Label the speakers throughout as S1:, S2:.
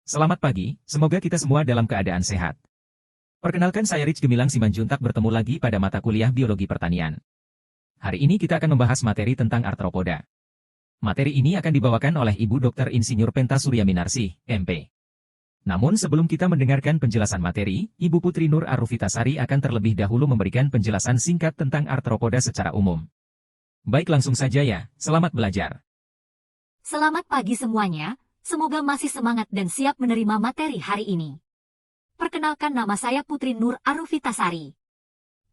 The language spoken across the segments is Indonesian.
S1: Selamat pagi, semoga kita semua dalam keadaan sehat. Perkenalkan saya Rich Gemilang Simanjuntak bertemu lagi pada mata kuliah Biologi Pertanian. Hari ini kita akan membahas materi tentang arthropoda. Materi ini akan dibawakan oleh Ibu Dr. Insinyur Penta Suryaminarsih, MP. Namun sebelum kita mendengarkan penjelasan materi, Ibu Putri Nur Arufitasari akan terlebih dahulu memberikan penjelasan singkat tentang arthropoda secara umum. Baik, langsung saja ya, selamat belajar.
S2: Selamat pagi semuanya. Semoga masih semangat dan siap menerima materi hari ini. Perkenalkan, nama saya Putri Nur Arufitasari.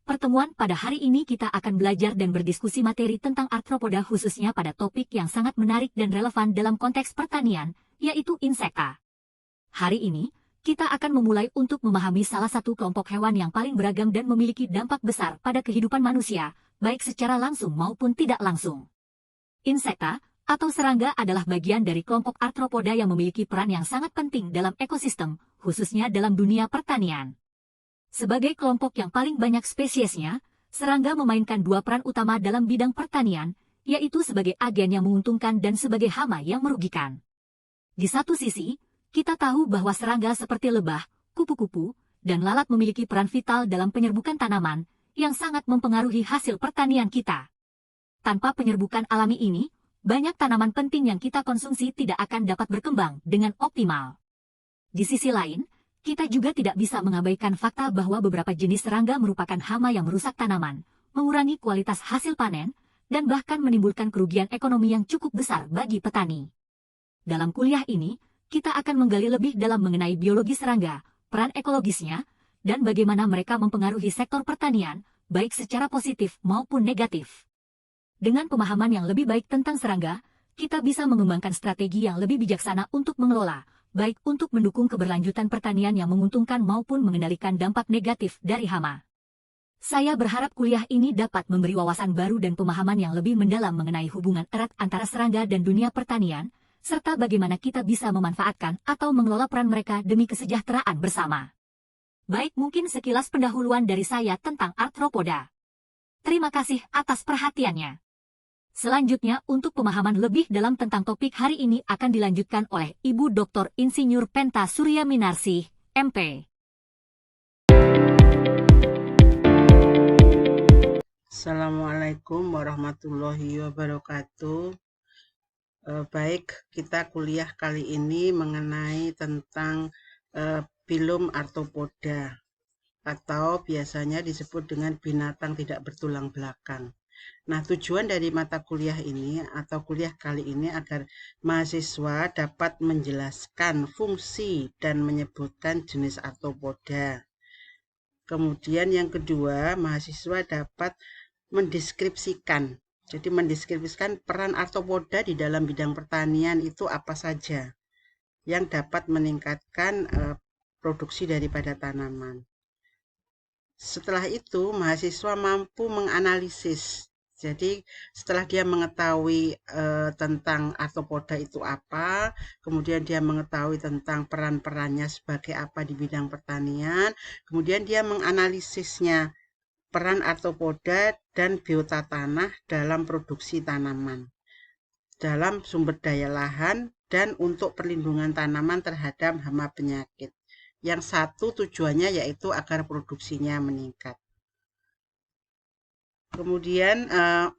S2: Pertemuan pada hari ini kita akan belajar dan berdiskusi materi tentang arthropoda khususnya pada topik yang sangat menarik dan relevan dalam konteks pertanian, yaitu insekta. Hari ini, kita akan memulai untuk memahami salah satu kelompok hewan yang paling beragam dan memiliki dampak besar pada kehidupan manusia, baik secara langsung maupun tidak langsung. Insekta atau serangga adalah bagian dari kelompok arthropoda yang memiliki peran yang sangat penting dalam ekosistem, khususnya dalam dunia pertanian. Sebagai kelompok yang paling banyak spesiesnya, serangga memainkan dua peran utama dalam bidang pertanian, yaitu sebagai agen yang menguntungkan dan sebagai hama yang merugikan. Di satu sisi, kita tahu bahwa serangga seperti lebah, kupu-kupu, dan lalat memiliki peran vital dalam penyerbukan tanaman, yang sangat mempengaruhi hasil pertanian kita. Tanpa penyerbukan alami ini, banyak tanaman penting yang kita konsumsi tidak akan dapat berkembang dengan optimal. Di sisi lain, kita juga tidak bisa mengabaikan fakta bahwa beberapa jenis serangga merupakan hama yang merusak tanaman, mengurangi kualitas hasil panen, dan bahkan menimbulkan kerugian ekonomi yang cukup besar bagi petani. Dalam kuliah ini, kita akan menggali lebih dalam mengenai biologi serangga, peran ekologisnya, dan bagaimana mereka mempengaruhi sektor pertanian, baik secara positif maupun negatif. Dengan pemahaman yang lebih baik tentang serangga, kita bisa mengembangkan strategi yang lebih bijaksana untuk mengelola, baik untuk mendukung keberlanjutan pertanian yang menguntungkan maupun mengendalikan dampak negatif dari hama. Saya berharap kuliah ini dapat memberi wawasan baru dan pemahaman yang lebih mendalam mengenai hubungan erat antara serangga dan dunia pertanian, serta bagaimana kita bisa memanfaatkan atau mengelola peran mereka demi kesejahteraan bersama. Baik, mungkin sekilas pendahuluan dari saya tentang arthropoda. Terima kasih atas perhatiannya. Selanjutnya, untuk pemahaman lebih dalam tentang topik hari ini akan dilanjutkan oleh Ibu Dr. Insinyur Penta Suryaminarsih, MP.
S3: Assalamualaikum warahmatullahi wabarakatuh. Baik, kita kuliah kali ini mengenai tentang filum arthropoda atau biasanya disebut dengan binatang tidak bertulang belakang. Nah, tujuan dari mata kuliah ini atau kuliah kali ini agar mahasiswa dapat menjelaskan fungsi dan menyebutkan jenis arthropoda. Kemudian yang kedua, mahasiswa dapat mendeskripsikan. Jadi mendeskripsikan peran arthropoda di dalam bidang pertanian itu apa saja yang dapat meningkatkan produksi daripada tanaman. Setelah itu, mahasiswa mampu menganalisis. Jadi, setelah dia mengetahui tentang arthropoda itu apa, kemudian dia mengetahui tentang peran-perannya sebagai apa di bidang pertanian, kemudian dia menganalisisnya, peran arthropoda dan biota tanah dalam produksi tanaman, dalam sumber daya lahan, dan untuk perlindungan tanaman terhadap hama penyakit. Yang satu tujuannya yaitu agar produksinya meningkat. Kemudian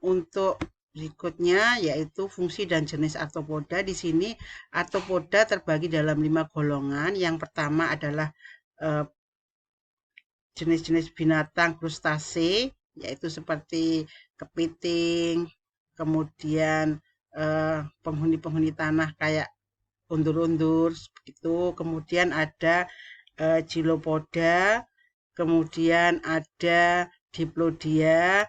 S3: untuk berikutnya yaitu fungsi dan jenis arthropoda. Di sini arthropoda terbagi dalam 5 golongan. Yang pertama adalah jenis-jenis binatang krustase, yaitu seperti kepiting, kemudian penghuni-penghuni tanah kayak undur-undur begitu. Kemudian ada Chilopoda, kemudian ada Diplodia,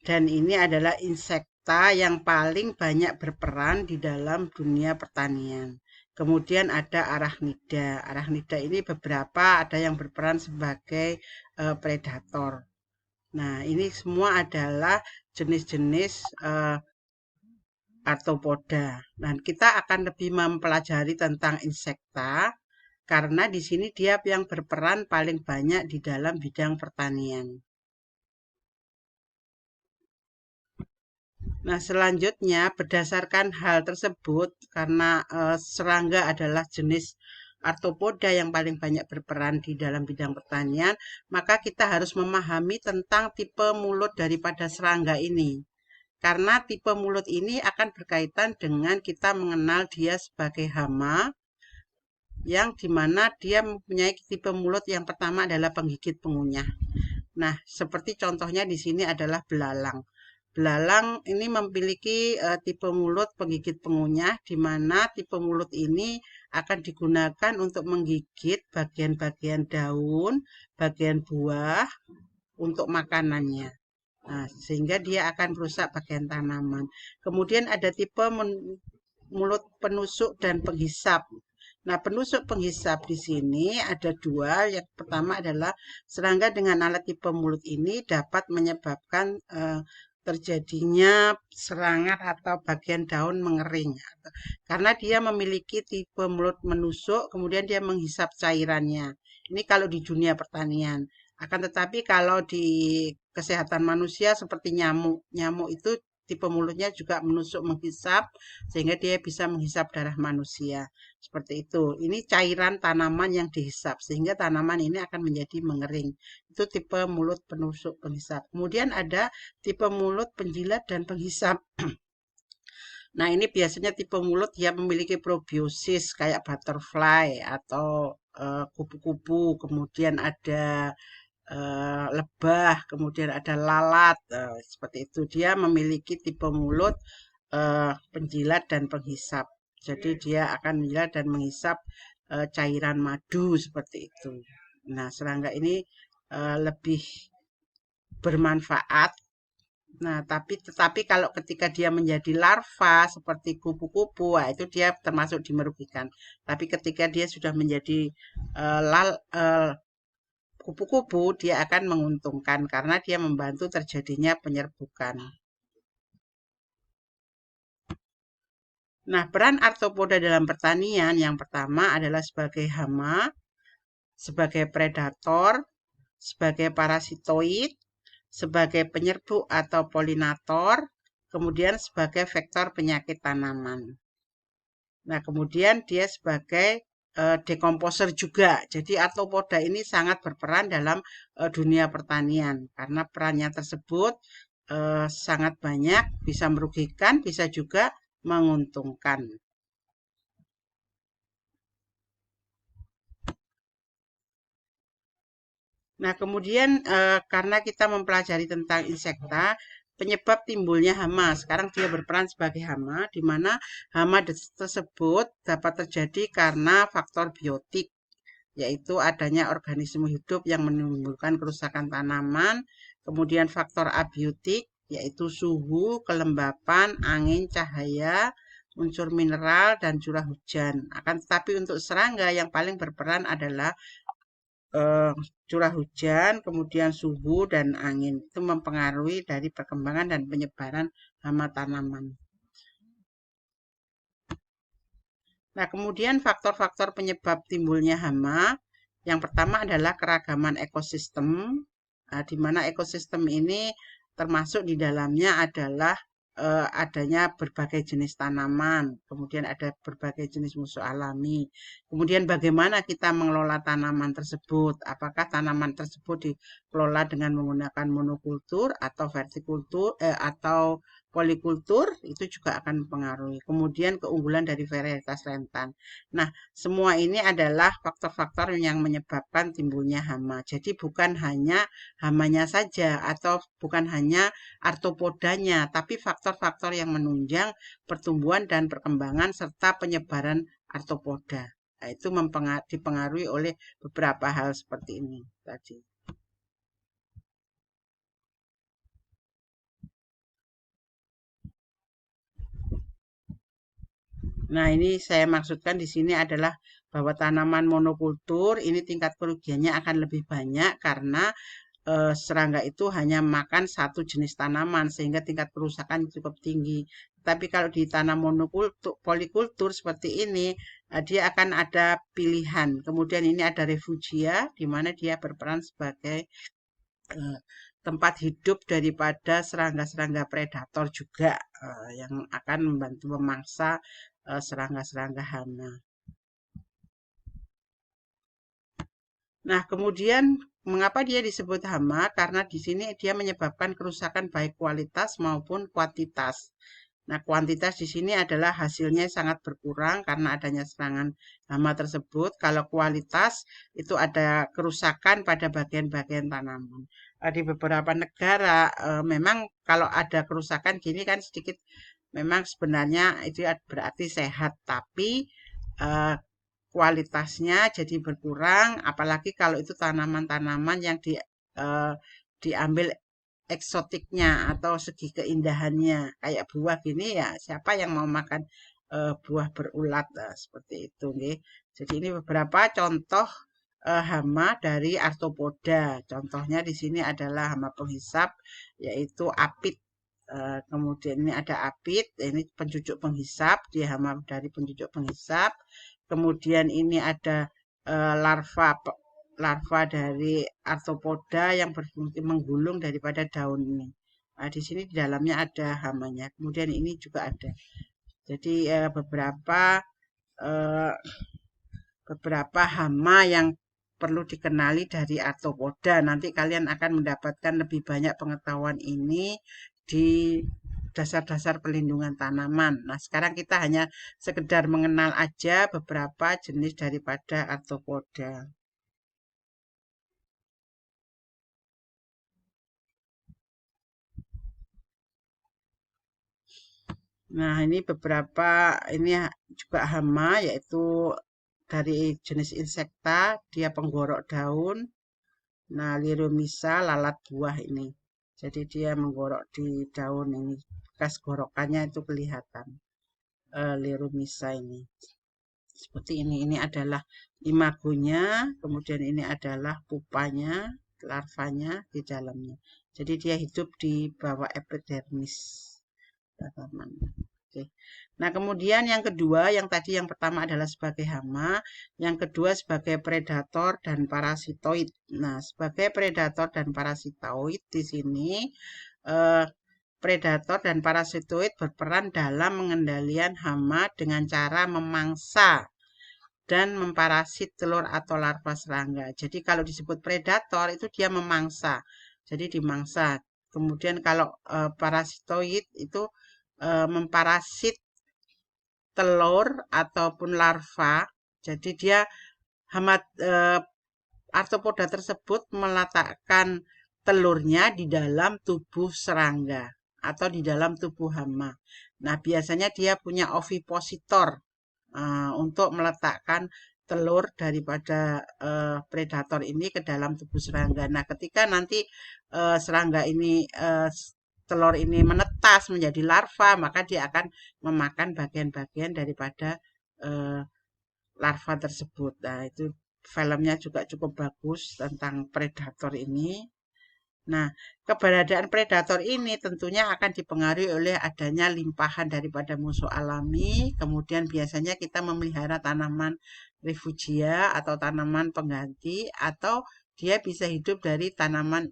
S3: dan ini adalah insekta yang paling banyak berperan di dalam dunia pertanian. Kemudian ada arachnida. Arachnida ini beberapa ada yang berperan sebagai predator. Nah, ini semua adalah jenis-jenis arthropoda. Dan kita akan lebih mempelajari tentang insekta karena di sini dia yang berperan paling banyak di dalam bidang pertanian. Nah, selanjutnya berdasarkan hal tersebut, karena serangga adalah jenis arthropoda yang paling banyak berperan di dalam bidang pertanian, maka kita harus memahami tentang tipe mulut daripada serangga ini. Karena tipe mulut ini akan berkaitan dengan kita mengenal dia sebagai hama, yang dimana dia mempunyai tipe mulut yang pertama adalah penggigit pengunyah. Nah, seperti contohnya di sini adalah belalang. Belalang ini memiliki tipe mulut penggigit pengunyah, di mana tipe mulut ini akan digunakan untuk menggigit bagian-bagian daun, bagian buah untuk makanannya. Nah, sehingga dia akan merusak bagian tanaman. Kemudian ada tipe mulut penusuk dan penghisap. Nah, penusuk penghisap di sini ada dua. Yang pertama adalah serangga dengan alat tipe mulut ini dapat menyebabkan terjadinya serangan atau bagian daun mengering. Karena dia memiliki tipe mulut menusuk, kemudian dia menghisap cairannya. Ini kalau di dunia pertanian. Akan tetapi kalau di kesehatan manusia seperti nyamuk, nyamuk itu tipe mulutnya juga menusuk menghisap sehingga dia bisa menghisap darah manusia. Seperti itu. Ini cairan tanaman yang dihisap sehingga tanaman ini akan menjadi mengering. Itu tipe mulut penusuk penghisap. Kemudian ada tipe mulut penjilat dan penghisap. Nah, ini biasanya tipe mulut yang memiliki probiosis kayak butterfly atau kupu-kupu, kemudian ada lebah, kemudian ada lalat, seperti itu. Dia memiliki tipe mulut penjilat dan penghisap. Jadi dia akan menjilat dan menghisap cairan madu seperti itu. Nah, serangga ini lebih bermanfaat. Nah, tetapi kalau ketika dia menjadi larva seperti kupu-kupu, itu dia termasuk dimerugikan. Tapi ketika dia sudah menjadi kupu-kupu, dia akan menguntungkan karena dia membantu terjadinya penyerbukan. Nah, peran arthropoda dalam pertanian yang pertama adalah sebagai hama, sebagai predator, sebagai parasitoid, sebagai penyerbu atau polinator, kemudian sebagai vektor penyakit tanaman. Nah, kemudian dia sebagai dekomposer juga. Jadi arthropoda ini sangat berperan dalam dunia pertanian karena perannya tersebut sangat banyak, bisa merugikan, bisa juga menguntungkan. Nah, kemudian karena kita mempelajari tentang insekta, penyebab timbulnya hama. Sekarang dia berperan sebagai hama, di mana hama tersebut dapat terjadi karena faktor biotik, yaitu adanya organisme hidup yang menimbulkan kerusakan tanaman, kemudian faktor abiotik, yaitu suhu, kelembapan, angin, cahaya, unsur mineral, dan curah hujan. Akan tetapi untuk serangga yang paling berperan adalah curah hujan, kemudian suhu dan angin. Itu mempengaruhi dari perkembangan dan penyebaran hama tanaman. Nah, kemudian faktor-faktor penyebab timbulnya hama, yang pertama adalah keragaman ekosistem, di mana ekosistem ini termasuk di dalamnya adalah adanya berbagai jenis tanaman, kemudian ada berbagai jenis musuh alami. Kemudian bagaimana kita mengelola tanaman tersebut? Apakah tanaman tersebut dikelola dengan menggunakan monokultur atau vertikultur atau polikultur? Itu juga akan mempengaruhi. Kemudian keunggulan dari varietas rentan. Nah, semua ini adalah faktor-faktor yang menyebabkan timbulnya hama. Jadi bukan hanya hamanya saja atau bukan hanya arthropodanya, tapi faktor-faktor yang menunjang pertumbuhan dan perkembangan serta penyebaran arthropoda. Nah, itu dipengaruhi oleh beberapa hal seperti ini tadi. Nah, ini saya maksudkan di sini adalah bahwa tanaman monokultur ini tingkat kerugiannya akan lebih banyak karena serangga itu hanya makan satu jenis tanaman sehingga tingkat kerusakan cukup tinggi. Tapi kalau di tanam monokultur, polikultur seperti ini, dia akan ada pilihan. Kemudian ini ada refugia, di mana dia berperan sebagai tempat hidup daripada serangga-serangga predator juga yang akan membantu memangsa serangga-serangga hama. Nah, kemudian mengapa dia disebut hama? Karena di sini dia menyebabkan kerusakan baik kualitas maupun kuantitas. Nah, kuantitas di sini adalah hasilnya sangat berkurang karena adanya serangan hama tersebut. Kalau kualitas itu ada kerusakan pada bagian-bagian tanaman. Di beberapa negara memang kalau ada kerusakan gini kan sedikit memang sebenarnya itu berarti sehat, tapi eh, kualitasnya jadi berkurang, apalagi kalau itu tanaman-tanaman yang diambil eksotiknya atau segi keindahannya. Kayak buah gini ya, siapa yang mau makan buah berulat seperti itu, nggih. Jadi ini beberapa contoh hama dari arthropoda. Contohnya di sini adalah hama penghisap, yaitu apit. Kemudian ini ada apit, ini pencucuk penghisap, dia hama dari pencucuk penghisap. Kemudian ini ada larva dari arthropoda yang berfungsi menggulung daripada daun ini. Nah, di sini di dalamnya ada hamanya. Kemudian ini juga ada. Jadi beberapa hama yang perlu dikenali dari arthropoda. Nanti kalian akan mendapatkan lebih banyak pengetahuan ini di dasar-dasar pelindungan tanaman. Nah, sekarang kita hanya sekedar mengenal aja beberapa jenis daripada arthropoda. Nah, ini beberapa ini juga hama yaitu dari jenis insekta, dia penggorok daun. Nah, Liromisa lalat buah ini. Jadi dia menggorok di daun ini. Bekas gorokannya itu kelihatan. Liromisa ini. Seperti ini adalah imagonya, kemudian ini adalah pupanya, larvanya di dalamnya. Jadi dia hidup di bawah epidermis tanaman. Oke. Nah, kemudian yang kedua, yang tadi yang pertama adalah sebagai hama, yang kedua sebagai predator dan parasitoid. Nah, sebagai predator dan parasitoid di sini predator dan parasitoid berperan dalam pengendalian hama dengan cara memangsa dan memparasit telur atau larva serangga. Jadi kalau disebut predator itu dia memangsa. Jadi dimangsa. Kemudian kalau parasitoid itu memparasit telur ataupun larva. Jadi dia hama arthropoda tersebut meletakkan telurnya di dalam tubuh serangga atau di dalam tubuh hama. Nah, biasanya dia punya ovipositor untuk meletakkan telur daripada predator ini ke dalam tubuh serangga. Nah, ketika nanti serangga ini telur ini menetas menjadi larva, maka dia akan memakan bagian-bagian daripada larva tersebut. Nah, itu filmnya juga cukup bagus tentang predator ini. Nah, keberadaan predator ini tentunya akan dipengaruhi oleh adanya limpahan daripada musuh alami. Kemudian biasanya kita memelihara tanaman refugia atau tanaman pengganti, atau dia bisa hidup dari tanaman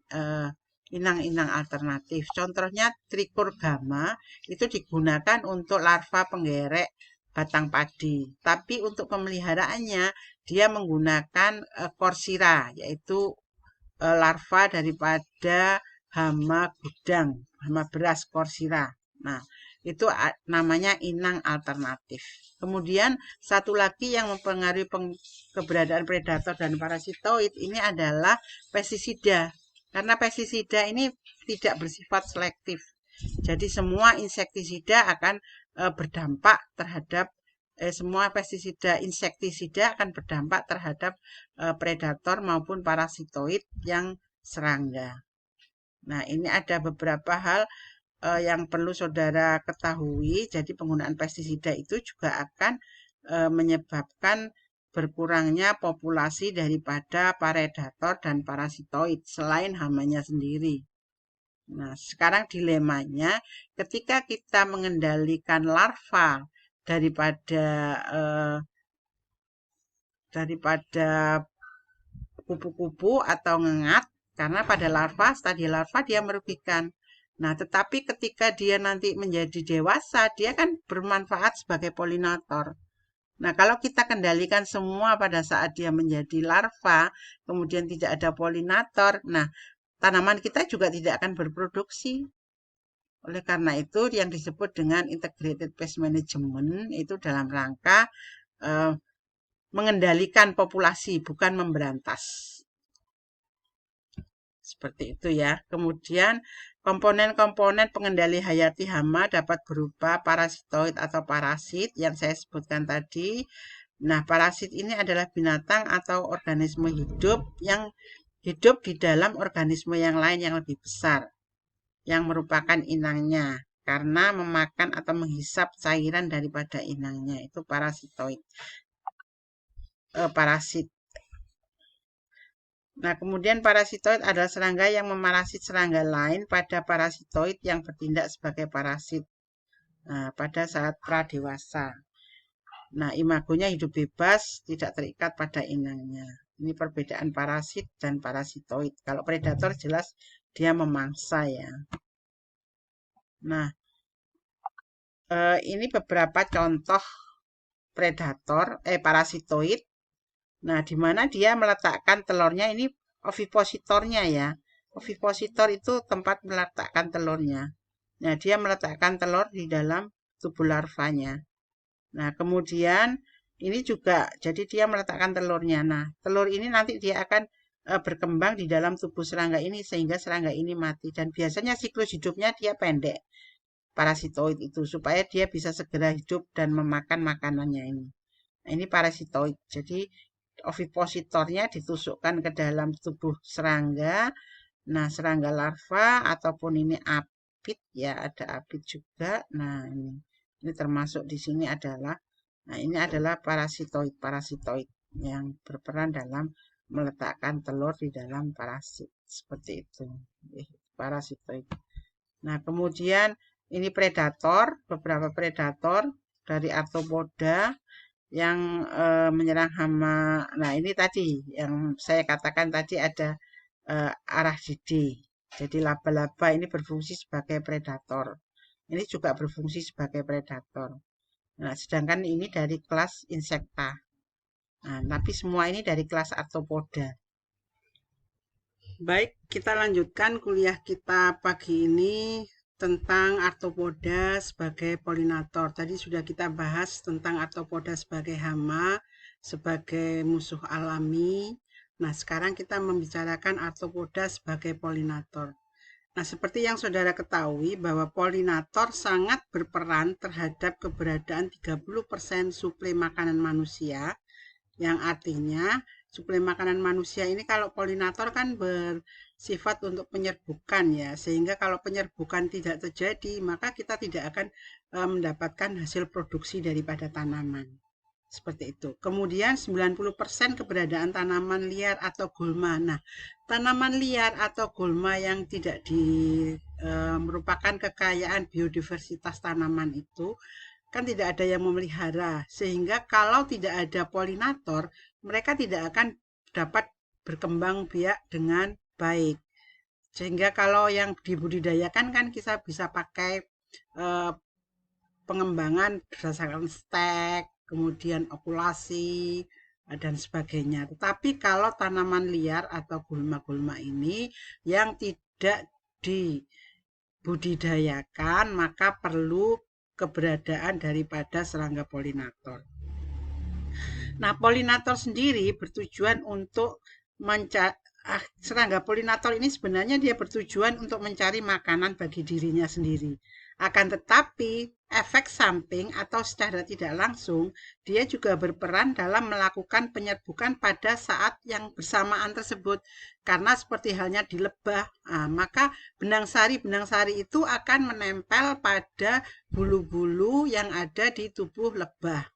S3: inang-inang alternatif. Contohnya trichorgama itu digunakan untuk larva penggerek batang padi. Tapi untuk pemeliharaannya dia menggunakan Corsira, yaitu larva daripada hama gudang, hama beras Corsira. Nah, itu namanya inang alternatif. Kemudian satu lagi yang mempengaruhi keberadaan predator dan parasitoid ini adalah pestisida. Karena pestisida ini tidak bersifat selektif. Jadi semua insektisida akan berdampak terhadap semua pestisida insektisida akan berdampak terhadap predator maupun parasitoid yang serangga. Nah, ini ada beberapa hal yang perlu saudara ketahui. Jadi penggunaan pestisida itu juga akan menyebabkan berkurangnya populasi daripada predator dan parasitoid selain hamanya sendiri. Nah, sekarang dilemanya ketika kita mengendalikan larva daripada kupu-kupu atau ngengat, karena pada larva, stadium larva dia merugikan. Nah, tetapi ketika dia nanti menjadi dewasa, dia kan bermanfaat sebagai polinator. Nah, kalau kita kendalikan semua pada saat dia menjadi larva, kemudian tidak ada polinator, nah tanaman kita juga tidak akan berproduksi. Oleh karena itu yang disebut dengan integrated pest management itu dalam rangka eh, mengendalikan populasi, bukan memberantas. Seperti itu ya. Kemudian komponen-komponen pengendali hayati hama dapat berupa parasitoid atau parasit yang saya sebutkan tadi. Nah, parasit ini adalah binatang atau organisme hidup yang hidup di dalam organisme yang lain yang lebih besar, yang merupakan inangnya, karena memakan atau menghisap cairan daripada inangnya. Itu parasitoid. Parasit. Nah, kemudian parasitoid adalah serangga yang memarasit serangga lain pada parasitoid yang bertindak sebagai parasit pada saat pradewasa. Nah, imagonya hidup bebas, tidak terikat pada inangnya. Ini perbedaan parasit dan parasitoid. Kalau predator jelas dia memangsa ya. Nah, ini beberapa contoh predator, parasitoid. Nah, di mana dia meletakkan telurnya, ini ovipositornya ya. Ovipositor itu tempat meletakkan telurnya. Nah, dia meletakkan telur di dalam tubuh larvanya. Nah, kemudian ini juga, jadi dia meletakkan telurnya. Nah, telur ini nanti dia akan berkembang di dalam tubuh serangga ini sehingga serangga ini mati. Dan biasanya siklus hidupnya dia pendek, parasitoid itu, supaya dia bisa segera hidup dan memakan makanannya ini. Nah, ini parasitoid. Jadi ovipositornya ditusukkan ke dalam tubuh serangga. Nah, serangga larva ataupun ini apit ya, ada apit juga. Nah, ini termasuk di sini adalah, nah ini adalah parasitoid yang berperan dalam meletakkan telur di dalam parasit. Seperti itu, parasitoid. Nah, kemudian ini predator, beberapa predator dari arthropoda yang menyerang hama. Nah, ini tadi yang saya katakan tadi ada Arachnidae. Jadi laba-laba ini berfungsi sebagai predator. Ini juga berfungsi sebagai predator. Nah, sedangkan ini dari kelas Insecta. Nah, tapi semua ini dari kelas Arthropoda. Baik, kita lanjutkan kuliah kita pagi ini tentang arthropoda sebagai polinator. Tadi sudah kita bahas tentang arthropoda sebagai hama, sebagai musuh alami. Nah, sekarang kita membicarakan arthropoda sebagai polinator. Nah, seperti yang saudara ketahui bahwa polinator sangat berperan terhadap keberadaan 30% suplai makanan manusia, yang artinya suplai makanan manusia ini kalau polinator kan bersifat untuk penyerbukan ya, sehingga kalau penyerbukan tidak terjadi maka kita tidak akan mendapatkan hasil produksi daripada tanaman. Seperti itu. Kemudian 90% keberadaan tanaman liar atau gulma. Nah, tanaman liar atau gulma yang tidak merupakan kekayaan biodiversitas tanaman itu kan tidak ada yang memelihara, sehingga kalau tidak ada polinator, mereka tidak akan dapat berkembang biak dengan baik. Sehingga kalau yang dibudidayakan kan kita bisa pakai pengembangan berdasarkan stek, kemudian okulasi, dan sebagainya. Tetapi kalau tanaman liar atau gulma-gulma ini yang tidak dibudidayakan, maka perlu keberadaan daripada serangga polinator. Nah, polinator sendiri bertujuan untuk serangga polinator ini sebenarnya dia bertujuan untuk mencari makanan bagi dirinya sendiri. Akan tetapi, efek samping atau secara tidak langsung, dia juga berperan dalam melakukan penyerbukan pada saat yang bersamaan tersebut. Karena seperti halnya di lebah, maka benang sari itu akan menempel pada bulu-bulu yang ada di tubuh lebah.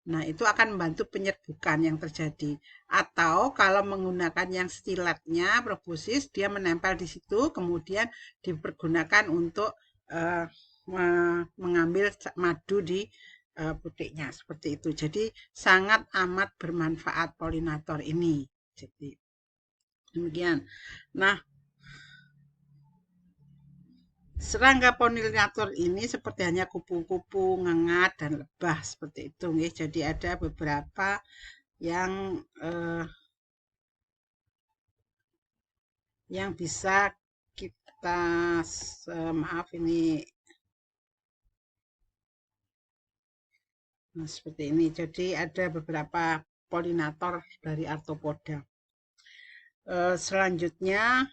S3: Nah, itu akan membantu penyerbukan yang terjadi. Atau kalau menggunakan yang stiletnya, proboscis, dia menempel di situ, kemudian dipergunakan untuk mengambil madu di putiknya. Seperti itu. Jadi, sangat amat bermanfaat polinator ini. Jadi, demikian. Nah, Serangga polinator ini seperti hanya kupu-kupu, ngengat, dan lebah seperti itu. Nggih. Jadi ada beberapa yang bisa kita maaf ini seperti ini. Jadi ada beberapa polinator dari arthropoda. Selanjutnya,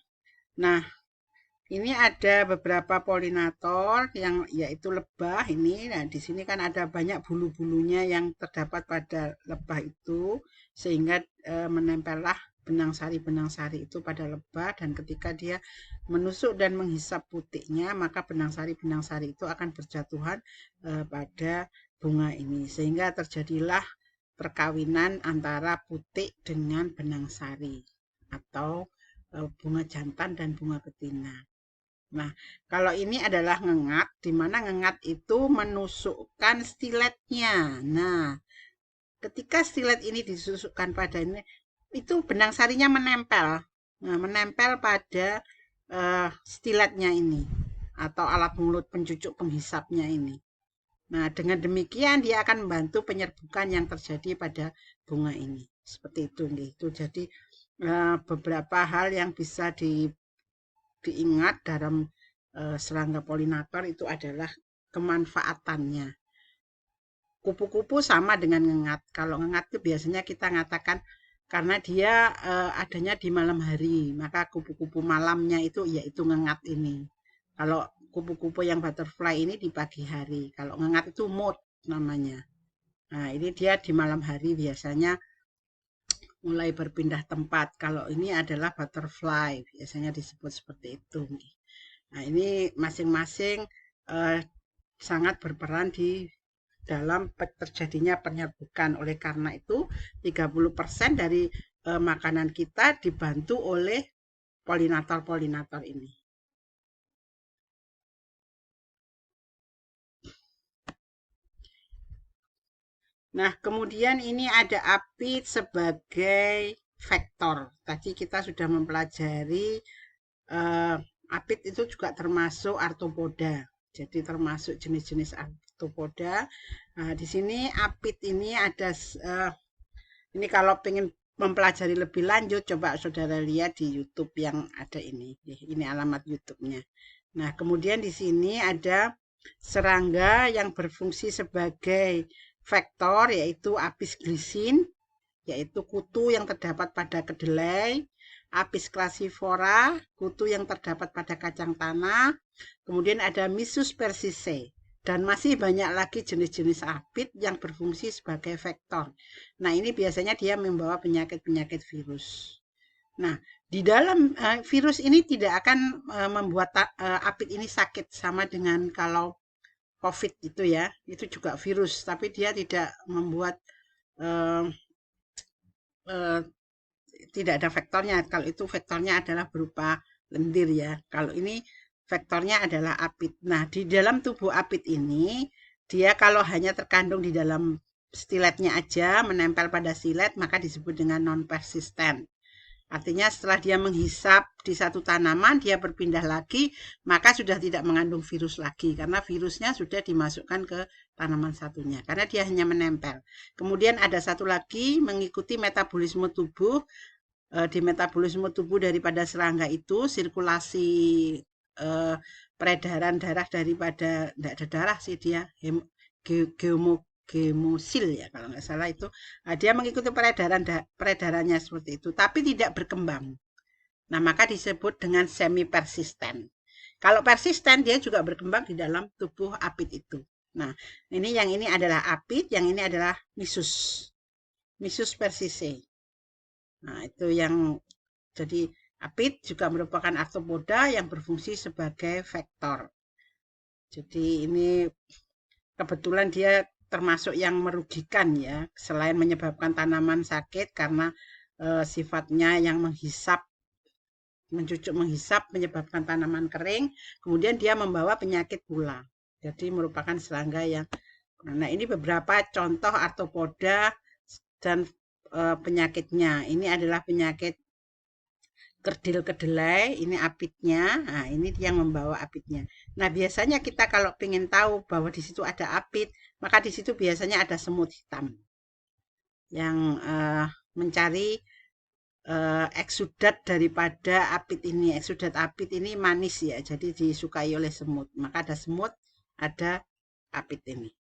S3: nah ini ada beberapa polinator yang yaitu lebah ini. Nah, di sini kan ada banyak bulu-bulunya yang terdapat pada lebah itu sehingga menempellah benang sari itu pada lebah, dan ketika dia menusuk dan menghisap putiknya, maka benang sari itu akan berjatuhan pada bunga ini sehingga terjadilah perkawinan antara putik dengan benang sari atau bunga jantan dan bunga betina. Nah, kalau ini adalah ngengat, di mana ngengat itu menusukkan stiletnya. Nah, ketika stilet ini ditusukkan pada ini, itu benang sarinya menempel. Nah, menempel pada stiletnya ini atau alat mulut pencucuk penghisapnya ini. Nah, dengan demikian dia akan membantu penyerbukan yang terjadi pada bunga ini. Seperti itu, gitu. Jadi beberapa hal yang bisa diingat dalam serangga polinator itu adalah kemanfaatannya. Kupu-kupu sama dengan ngengat. Kalau ngengat itu biasanya kita ngatakan karena dia adanya di malam hari, maka kupu-kupu malamnya itu yaitu ngengat ini. Kalau kupu-kupu yang butterfly ini di pagi hari. Kalau ngengat itu moth namanya. Nah, ini dia di malam hari biasanya mulai berpindah tempat. Kalau ini adalah butterfly, biasanya disebut seperti itu. Nah, ini masing-masing sangat berperan di dalam terjadinya penyerbukan. Oleh karena itu, 30% dari makanan kita dibantu oleh polinator-polinator ini. Nah, kemudian ini ada apit sebagai vektor. Tadi kita sudah mempelajari apit itu juga termasuk arthropoda. Jadi termasuk jenis-jenis arthropoda. Nah, di sini apit ini ada ini kalau pengen mempelajari lebih lanjut, coba saudara lihat di YouTube yang ada ini. Ini alamat YouTube-nya. Nah, kemudian di sini ada serangga yang berfungsi sebagai vektor, yaitu apis glisin, yaitu kutu yang terdapat pada kedelai, apis classifora, kutu yang terdapat pada kacang tanah, kemudian ada Mysus persicea, dan masih banyak lagi jenis-jenis apit yang berfungsi sebagai vektor. Nah, ini biasanya dia membawa penyakit-penyakit virus. Nah, di dalam virus ini tidak akan membuat apit ini sakit sama dengan kalau COVID itu ya, itu juga virus, tapi dia tidak membuat tidak ada vektornya. Kalau itu vektornya adalah berupa lendir ya. Kalau ini vektornya adalah apit. Nah, di dalam tubuh apit ini, dia kalau hanya terkandung di dalam stiletnya aja, menempel pada stilet, maka disebut dengan non-persistent. Artinya setelah dia menghisap di satu tanaman, dia berpindah lagi, maka sudah tidak mengandung virus lagi. Karena virusnya sudah dimasukkan ke tanaman satunya. Karena dia hanya menempel. Kemudian ada satu lagi, mengikuti metabolisme tubuh. Di metabolisme tubuh daripada serangga itu, sirkulasi peredaran darah daripada, tidak ada darah sih dia, gemosil ya kalau nggak salah itu. Nah, dia mengikuti peredarannya seperti itu, tapi tidak berkembang. Nah, maka disebut dengan semi persisten. Kalau persisten dia juga berkembang di dalam tubuh apit itu. Nah, yang ini adalah apit, yang ini adalah Mysus persicea. Nah, itu yang jadi apit juga merupakan arthropoda yang berfungsi sebagai vektor. Jadi ini kebetulan dia termasuk yang merugikan ya, selain menyebabkan tanaman sakit karena sifatnya yang mencucuk menghisap menyebabkan tanaman kering, kemudian dia membawa penyakit pula. Jadi merupakan serangga yang, nah ini beberapa contoh arthropoda dan penyakitnya. Ini adalah penyakit kerdil-kedelai, ini apitnya. Nah, ini yang membawa apitnya. Nah, biasanya kita kalau ingin tahu bahwa di situ ada apit, maka di situ biasanya ada semut hitam yang mencari eksudat daripada apit ini. Eksudat apit ini manis ya, jadi disukai oleh semut. Maka ada semut, ada apit ini.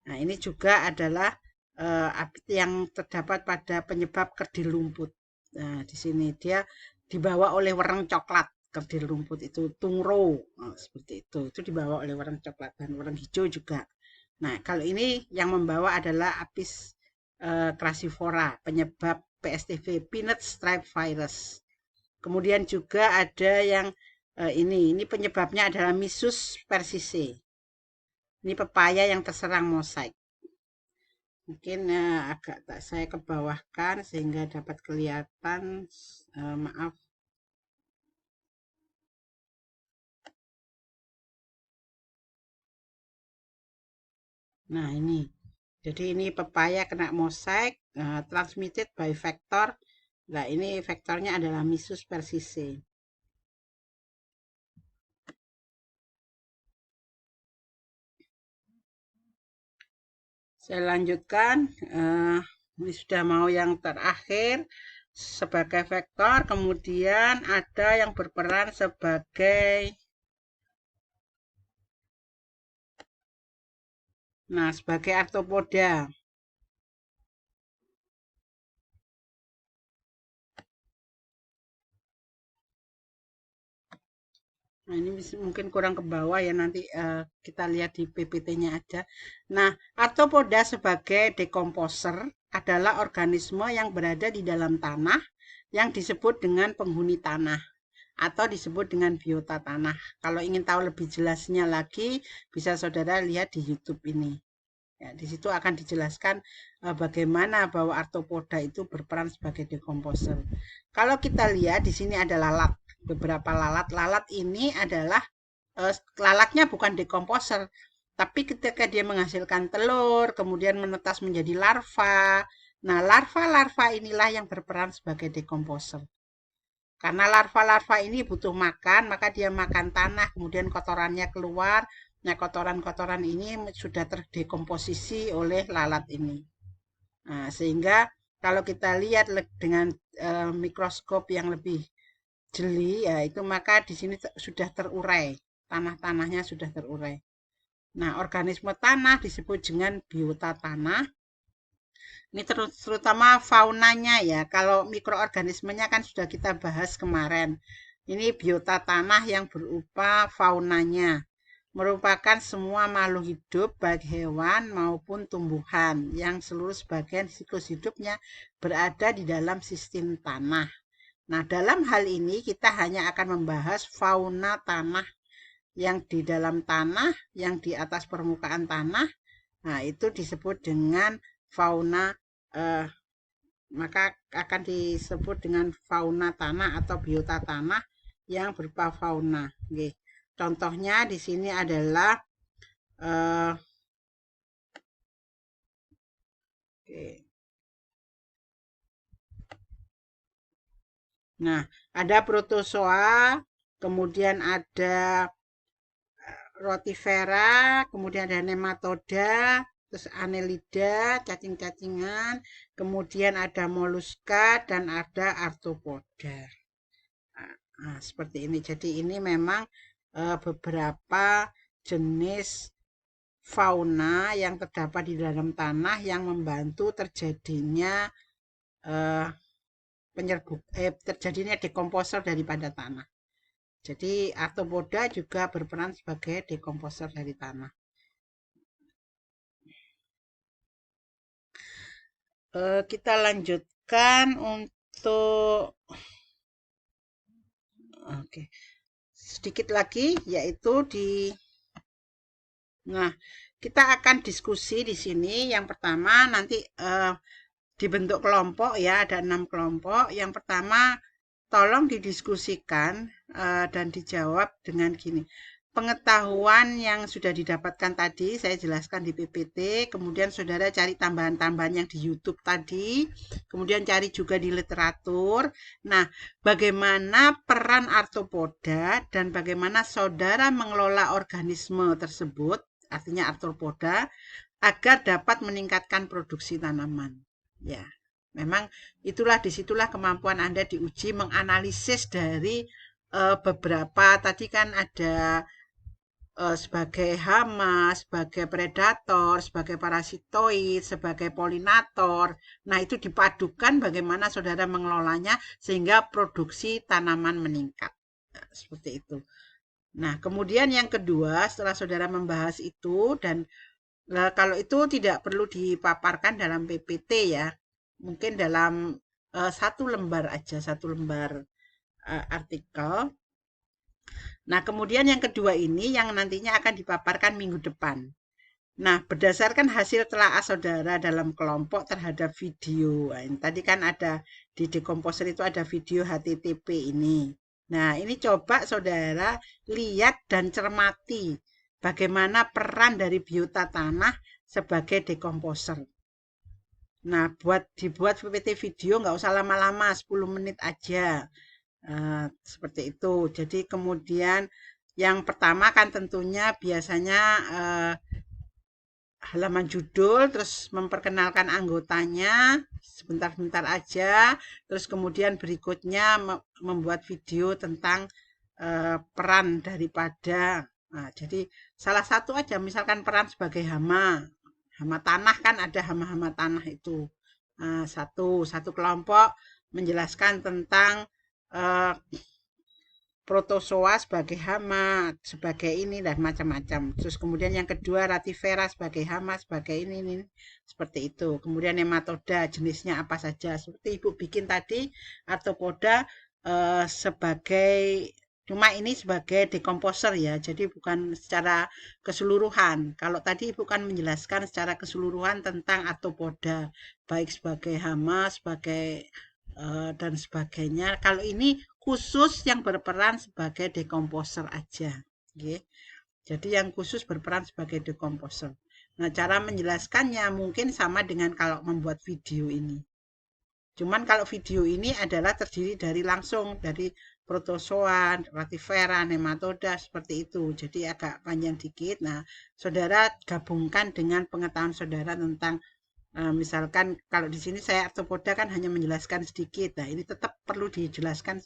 S3: Nah, ini juga adalah apit yang terdapat pada penyebab kerdil lumput. Nah, di sini dia dibawa oleh wereng coklat. Kerdil lumput itu tungro, nah, seperti itu dibawa oleh wereng coklat dan wereng hijau juga. Nah, kalau ini yang membawa adalah apis crassifora, penyebab PSTV, peanut stripe virus. Kemudian juga ada yang ini penyebabnya adalah Mysus persicea. Ini pepaya yang terserang mosaik. Mungkin agak saya kebawahkan sehingga dapat kelihatan. Maaf. Nah, ini. Jadi ini pepaya kena mosaik, transmitted by vector. Nah, ini vektornya adalah Mysus persicea. Saya lanjutkan, ini sudah mau yang terakhir sebagai vektor, kemudian ada yang berperan sebagai sebagai arthropoda. Nah, ini mungkin kurang ke bawah ya, nanti kita lihat di PPT-nya aja. Nah, arthropoda sebagai decomposer adalah organisme yang berada di dalam tanah yang disebut dengan penghuni tanah atau disebut dengan biota tanah. Kalau ingin tahu lebih jelasnya lagi, bisa saudara lihat di YouTube ini. Ya, di situ akan dijelaskan bagaimana bahwa arthropoda itu berperan sebagai decomposer. Kalau kita lihat di sini ada lalat, beberapa lalat. Lalat ini adalah lalatnya bukan decomposer, tapi ketika dia menghasilkan telur, kemudian menetas menjadi larva. Nah, larva-larva inilah yang berperan sebagai decomposer. Karena larva-larva ini butuh makan, maka dia makan tanah, kemudian kotorannya keluar. Nah, kotoran-kotoran ini sudah terdekomposisi oleh lalat ini. Nah, sehingga kalau kita lihat dengan mikroskop yang lebih jeli, ya itu maka di sini sudah terurai, tanah-tanahnya sudah terurai. Nah, organisme tanah disebut dengan biota tanah. Ini terutama faunanya ya. Kalau mikroorganismenya kan sudah kita bahas kemarin. Ini biota tanah yang berupa faunanya. Merupakan semua makhluk hidup baik hewan maupun tumbuhan yang seluruh sebagian siklus hidupnya berada di dalam sistem tanah. Nah, dalam hal ini kita hanya akan membahas fauna tanah yang di dalam tanah, yang di atas permukaan tanah. Nah, itu disebut dengan fauna, maka akan disebut dengan fauna tanah atau biota tanah yang berupa fauna. Oke. Contohnya di sini adalah Nah, ada protozoa, kemudian ada rotifera, kemudian ada nematoda, terus annelida, cacing-cacingan, kemudian ada moluska dan ada arthropoda. Nah, seperti ini. Jadi ini memang beberapa jenis fauna yang terdapat di dalam tanah yang membantu terjadinya terjadinya dekomposer daripada tanah. Jadi arthropoda juga berperan sebagai dekomposer dari tanah. Kita lanjutkan untuk sedikit lagi, yaitu kita akan diskusi di sini. Yang pertama nanti dibentuk kelompok ya, ada 6 kelompok. Yang pertama tolong didiskusikan dan dijawab dengan gini. pengetahuan yang sudah didapatkan tadi, saya jelaskan di PPT, kemudian saudara cari tambahan-tambahan yang di YouTube tadi, kemudian cari juga di literatur. Nah, bagaimana peran arthropoda dan bagaimana saudara mengelola organisme tersebut, artinya arthropoda, agar dapat meningkatkan produksi tanaman. Ya, memang disitulah kemampuan Anda diuji menganalisis dari beberapa, tadi kan ada sebagai hama, sebagai predator, sebagai parasitoid, sebagai polinator. Nah, itu dipadukan bagaimana saudara mengelolanya sehingga produksi tanaman meningkat. Nah, seperti itu. Nah, kemudian yang kedua, setelah saudara membahas itu, dan kalau itu tidak perlu dipaparkan dalam PPT ya, mungkin dalam satu lembar aja, satu lembar artikel. Nah, kemudian yang kedua ini yang nantinya akan dipaparkan minggu depan. Nah, berdasarkan hasil telaah saudara dalam kelompok terhadap video. Nah, tadi kan ada di Decomposer itu ada video HTTP ini. Nah, ini coba saudara lihat dan cermati bagaimana peran dari biota tanah sebagai decomposer. Nah, dibuat PPT video nggak usah lama-lama, 10 menit aja. Seperti itu. Jadi kemudian yang pertama kan tentunya biasanya halaman judul, terus memperkenalkan anggotanya sebentar-bentar aja, terus kemudian berikutnya membuat video tentang peran daripada, nah, jadi salah satu aja, misalkan peran sebagai hama tanah, kan ada hama-hama tanah itu. Nah, satu kelompok menjelaskan tentang protozoa sebagai hama, sebagai ini dan macam-macam. Terus kemudian yang kedua ratifera sebagai hama, sebagai ini seperti itu. Kemudian nematoda jenisnya apa saja. Seperti Ibu bikin tadi, arthropoda sebagai, cuma ini sebagai decomposer ya. Jadi bukan secara keseluruhan. Kalau tadi Ibu kan menjelaskan secara keseluruhan tentang arthropoda, baik sebagai hama, sebagai dan sebagainya. Kalau ini khusus yang berperan sebagai decomposer aja. Okay. Jadi yang khusus berperan sebagai decomposer. Nah, cara menjelaskannya mungkin sama dengan kalau membuat video ini. Cuman kalau video ini adalah terdiri dari langsung dari protozoa, ratifera, nematoda, seperti itu. Jadi agak panjang dikit. Nah, saudara gabungkan dengan pengetahuan saudara tentang misalkan kalau di sini saya arthropoda kan hanya menjelaskan sedikit. Nah, ini tetap perlu dijelaskan